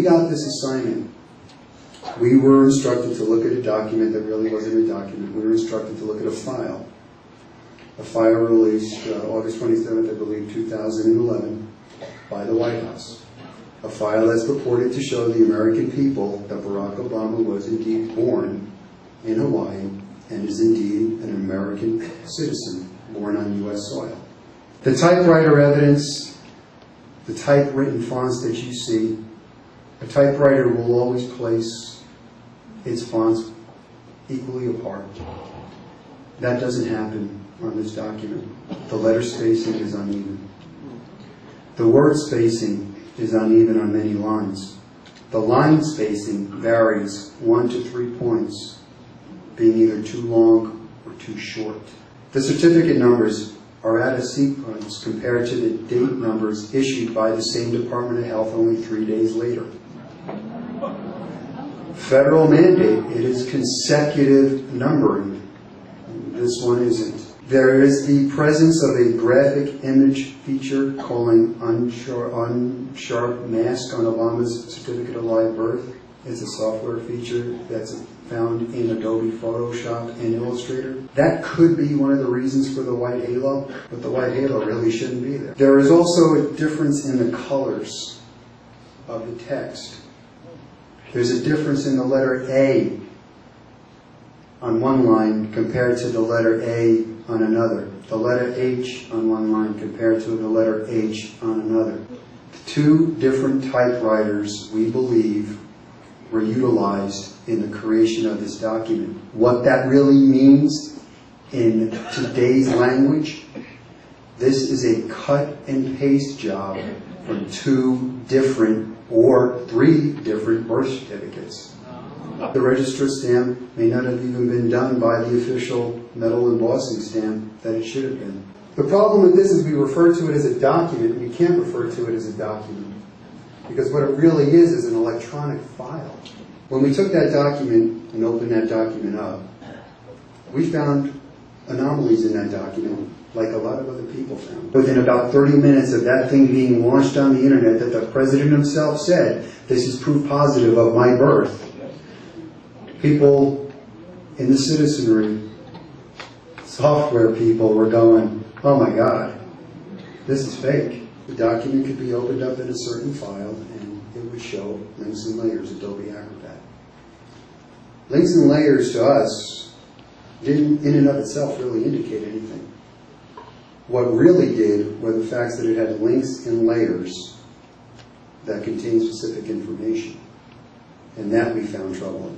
we got this assignment, we were instructed to look at a document that really wasn't a document. We were instructed to look at a file released August 27th, I believe, 2011, by the White House. A file that's purported to show the American people that Barack Obama was indeed born in Hawaii and is indeed an American citizen born on U.S. soil. The typewriter evidence, the typewritten fonts that you see, a typewriter will always place its fonts equally apart. That doesn't happen on this document. The letter spacing is uneven. The word spacing is uneven on many lines. The line spacing varies 1 to 3 points, being either too long or too short. The certificate numbers are out of sequence compared to the date numbers issued by the same Department of Health only 3 days later. Federal mandate, it is consecutive numbering. This one isn't. There is the presence of a graphic image feature calling unsharp mask on Obama's certificate of live birth. It's a software feature that's found in Adobe Photoshop and Illustrator. That could be one of the reasons for the white halo, but the white halo really shouldn't be there. There is also a difference in the colors of the text. There's a difference in the letter A on one line compared to the letter A on another. The letter H on one line compared to the letter H on another. Two different typewriters, we believe, were utilized in the creation of this document. What that really means in today's language, this is a cut and paste job from 2 different or 3 different birth certificates. The register stamp may not have even been done by the official metal embossing stamp that it should have been. The problem with this is we refer to it as a document, and you can't refer to it as a document, because what it really is an electronic file. When we took that document and opened that document up, we found anomalies in that document, like a lot of other people found. Within about 30 minutes of that thing being launched on the internet, that the president himself said, "This is proof positive of my birth," people in the citizenry, software people, were going, "Oh my God, this is fake." The document could be opened up in a certain file and it would show links and layers, Adobe Acrobat. Links and layers to us didn't in and of itself really indicate anything. What really did were the facts that it had links and layers that contained specific information, and that we found troubling.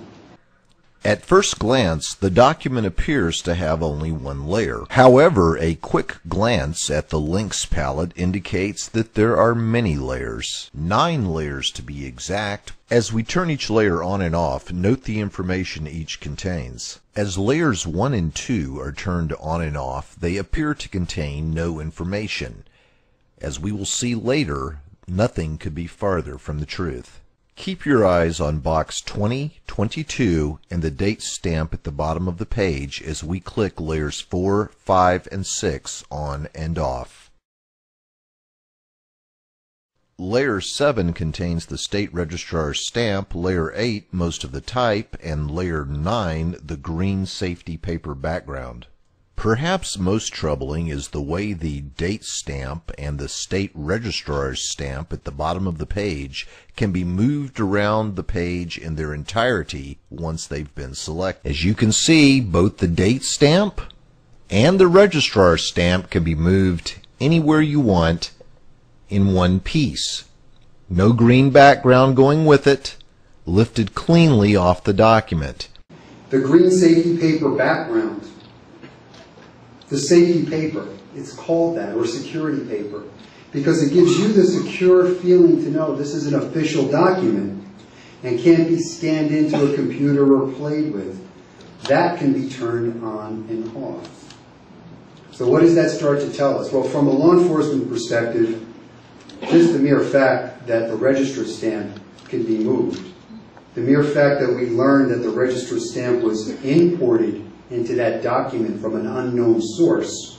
At first glance, the document appears to have only one layer. However, a quick glance at the links palette indicates that there are many layers, 9 layers to be exact. As we turn each layer on and off, note the information each contains. As layers 1 and 2 are turned on and off, they appear to contain no information. As we will see later, nothing could be farther from the truth. Keep your eyes on box 20, 22, and the date stamp at the bottom of the page as we click layers 4, 5, and 6 on and off. Layer 7 contains the state registrar's stamp, layer 8 most of the type, and layer 9 the green safety paper background. Perhaps most troubling is the way the date stamp and the state registrar's stamp at the bottom of the page can be moved around the page in their entirety once they've been selected. As you can see, both the date stamp and the registrar's stamp can be moved anywhere you want in one piece. No green background going with it, lifted cleanly off the document. The green safety paper background, the safety paper, it's called that, or security paper, because it gives you the secure feeling to know this is an official document and can't be scanned into a computer or played with. That can be turned on and off. So what does that start to tell us? Well, from a law enforcement perspective, just the mere fact that the register stamp can be moved, the mere fact that we learned that the register stamp was imported into that document from an unknown source,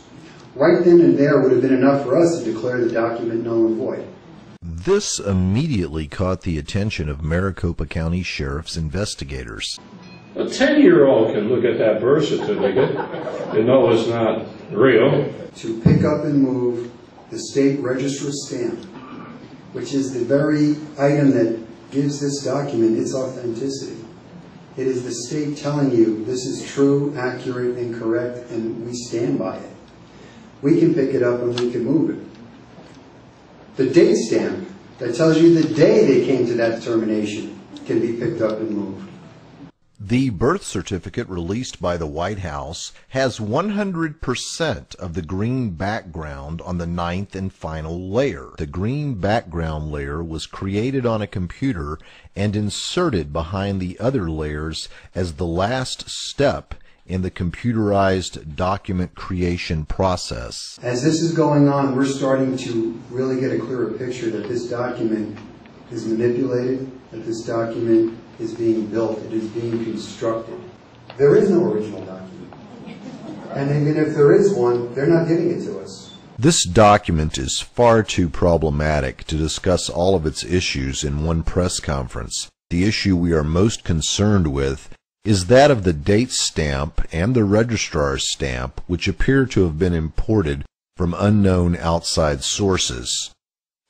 right then and there would have been enough for us to declare the document null and void. This immediately caught the attention of Maricopa County Sheriff's investigators. A 10-year-old can look at that birth certificate and know it's not real. To pick up and move the state register stamp, which is the very item that gives this document its authenticity. It is the state telling you this is true, accurate, and correct, and we stand by it. We can pick it up and we can move it. The date stamp that tells you the day they came to that determination can be picked up and moved. The birth certificate released by the White House has 100% of the green background on the 9th and final layer. The green background layer was created on a computer and inserted behind the other layers as the last step in the computerized document creation process. As this is going on, we're starting to really get a clearer picture that this document is manipulated, that this document is being built, it is being constructed. There is no original document. And even if there is one, they're not giving it to us. This document is far too problematic to discuss all of its issues in one press conference. The issue we are most concerned with is that of the date stamp and the registrar's stamp, which appear to have been imported from unknown outside sources.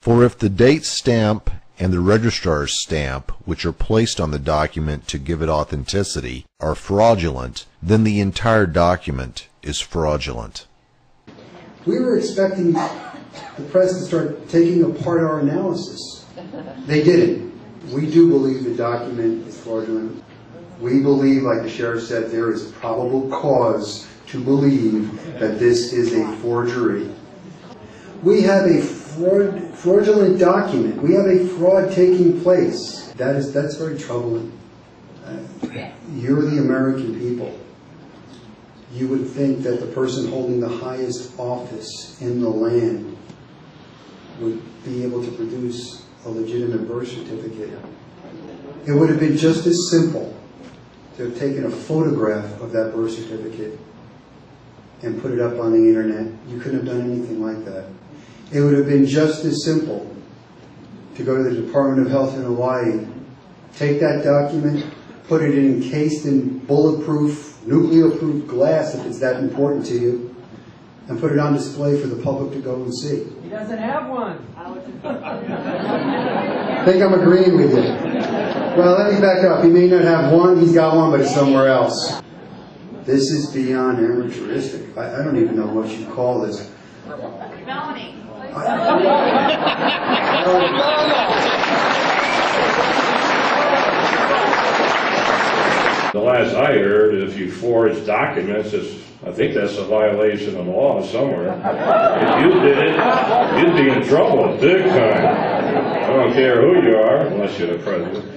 For if the date stamp and the registrar's stamp, which are placed on the document to give it authenticity, are fraudulent, then the entire document is fraudulent. We were expecting the press to start taking apart our analysis. They didn't. We do believe the document is fraudulent. We believe, like the sheriff said, there is probable cause to believe that this is a forgery. We have a fraudulent document. We have a fraud taking place. That's very troubling. You're the American people. You would think that the person holding the highest office in the land would be able to produce a legitimate birth certificate. It would have been just as simple to have taken a photograph of that birth certificate and put it up on the internet. You couldn't have done anything like that. It would have been just as simple to go to the Department of Health in Hawaii, take that document, put it encased in bulletproof, nuclear-proof glass if it's that important to you, and put it on display for the public to go and see. He doesn't have one. I think I'm agreeing with you. Well, let me back up. He may not have one, he's got one, but it's somewhere else. This is beyond amateuristic. I don't even know what you call this. Felony. The last I heard, if you forge documents, I think that's a violation of law somewhere. If you did it, you'd be in trouble big time. I don't care who you are, unless you're the president.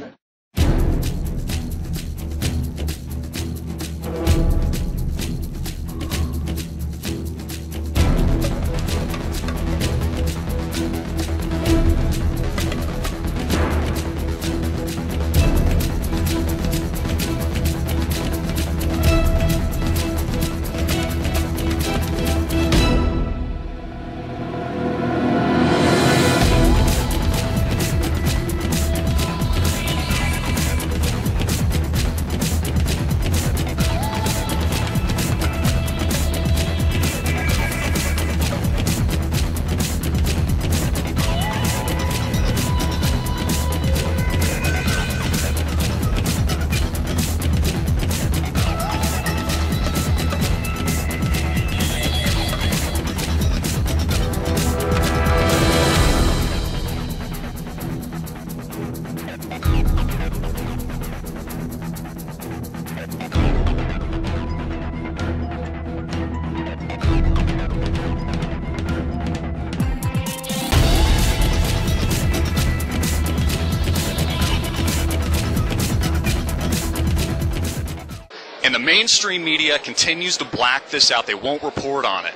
And the mainstream media continues to black this out. They won't report on it.